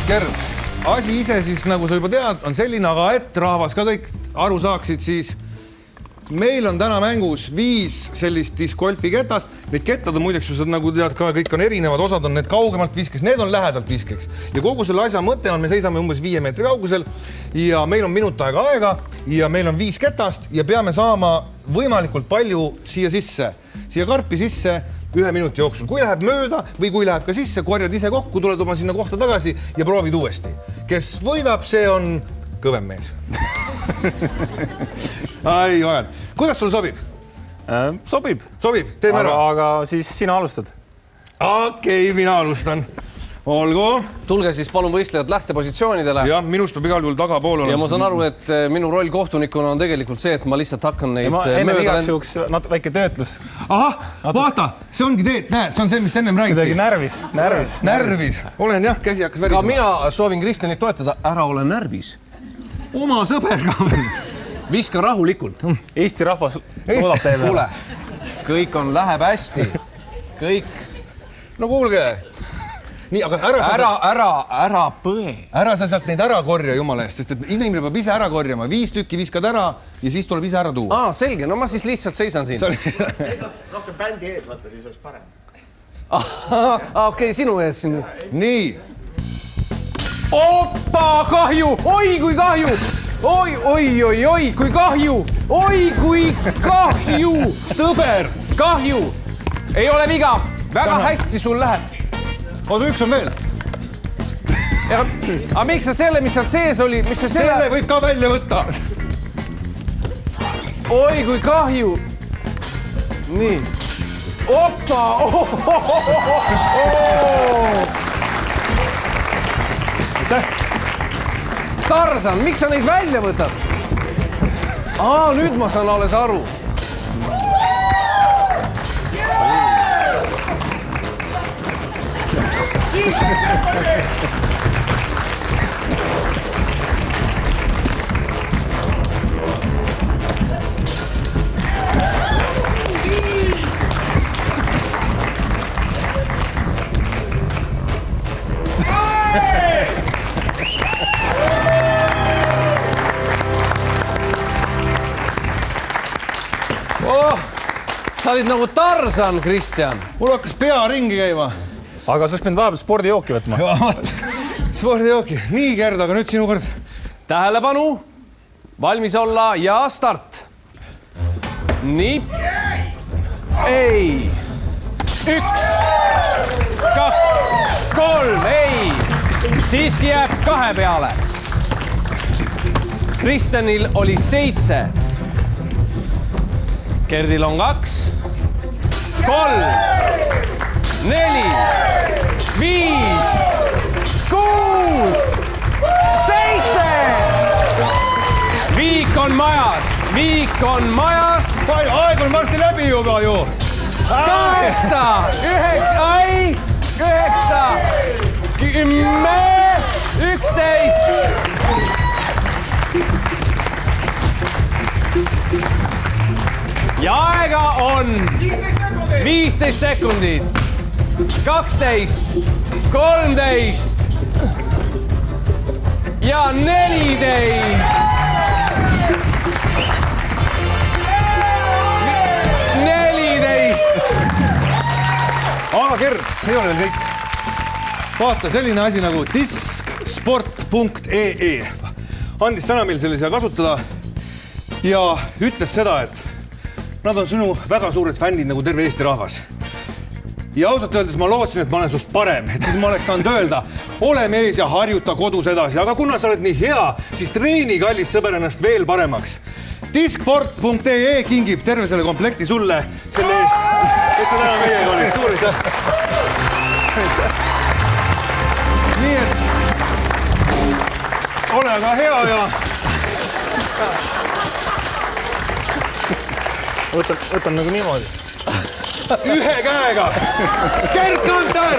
Gerd, asi ise siis, nagu sa juba tead, on selline, aga et rahvas ka kõik aru saaksid, siis meil on täna mängus 5 sellist discgolfi ketast. Need kettad on muideks, nagu tead ka, kõik on erinevad, osad on need kaugemalt viskeks, need on lähedalt viskeks. Ja kogu selle asja mõte on, me seisame umbes 5 meetri kaugusel ja meil on minut aega ja meil on 5 ketast ja peame saama võimalikult palju siia karpi sisse 1 minuti jooksul. Kui läheb mööda või kui läheb ka sisse, korjad ise kokku, tuled oma sinna kohta tagasi ja proovid uuesti. Kes võidab, see on kõvem mees. Ai, vajad. Kuidas sul sobib? Sobib. Sobib, teeme ära. Aga siis sina alustad. Okei, mina alustan. Olgu. Tulge siis palun võistlejad lähtepositsioonidele. Jah, minust peab igal juhul tagapool olema. Ja ma saan aru, et minu roll kohtunikuna on tegelikult see, et ma lihtsalt hakkan neid enne igaks juhuks väike töötlus. Aha, vaata, see ongi teed, näed, see on see, mis ennem räägiti. Närvis. Olen jah, käsi hakkas värisema. Ka mina soovin Kristjanit toetada, ära ole närvis. Oma sõber ka. Viska rahulikult. Eesti rahvas loodab teile. Kuule, kõik läheb hästi. Kõik. No kuulge. Nii, aga ära põe. Ära sa sealt neid ära korja jumala eest, sest et inimene peab ise ära korjama. 5 tükki viskad ära ja siis tuleb ise ära tuua. Selge, no ma siis lihtsalt seisan siin. Seisab rohkem bändi ees, vaata, siis oleks parem. Okei, sinu ees siin. Nii. Oppa, kahju! Oi, kui kahju! Oi, kui kahju! Oi, kui kahju! Sõber! Kahju! Ei ole viga! Väga hästi sul läheb. Oota, üks on veel. Aga miks sa selle, mis seal sees oli? Selle võib ka välja võtta. Oi, kui kahju! Nii. Oppa! Tarzan, miks sa neid välja võtad? Nüüd ma saan alles aru. Sa olid nagu Tarzan, Kristjan. Mul hakkas pea ringi käima. Aga sa oleks pidanud vahepeal spordijooki võtma. Spordijooki. Nii, Gerd, aga nüüd sinu kord. Tähelepanu, valmis olla ja start. Nii. Ei. 1, 2, 3, ei. Siiski jääb 2 peale. Kristjanil oli 7. Gerdil on 2, 3, 4, 5, 6, 7. Viik on majas. Aeg on varsti läbi juba ju. 8, 9, 10, 11. Ja aega on 15 sekundit, 12, 13 ja 14. 14. Aga Gerd, see ei ole veel kõik. Vaata, selline asi nagu discsport.ee andis täna meil sellise kasutada ja ütles seda, et nad on sinu väga suured fännid nagu terve Eesti rahvas. Ja ausalt öeldes ma lootsin, et ma olen sust parem, et siis ma oleks saanud öelda, ole mees ja harjuta kodus edasi, aga kuna sa oled nii hea, siis treeni kallis sõber ennast veel paremaks. Discsport.ee kingib terve selle komplekti sulle selle eest, et sa täna meiega olid. Suur aitäh! Nii et ole aga hea ja... Võtan nagu niimoodi. Ühe käega! Gerd Kanter!